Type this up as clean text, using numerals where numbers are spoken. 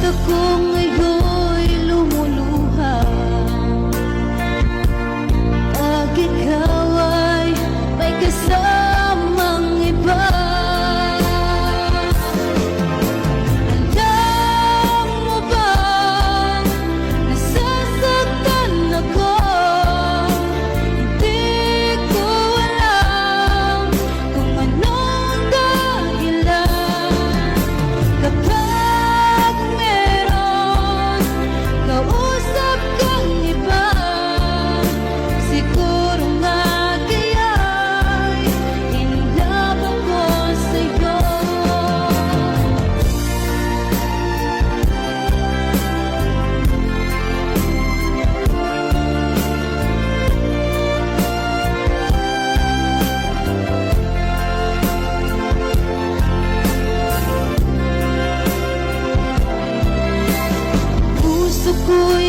ako ngayon'y lumuluha pag ikaw ay may kasamang iba. Alam mo ba, nasasaktan ako, hindi ko alam kung anong dahilan. Kapag meron kausap kang iba, siguro nga kaya'y in love ako sa'yo. Puso ko'y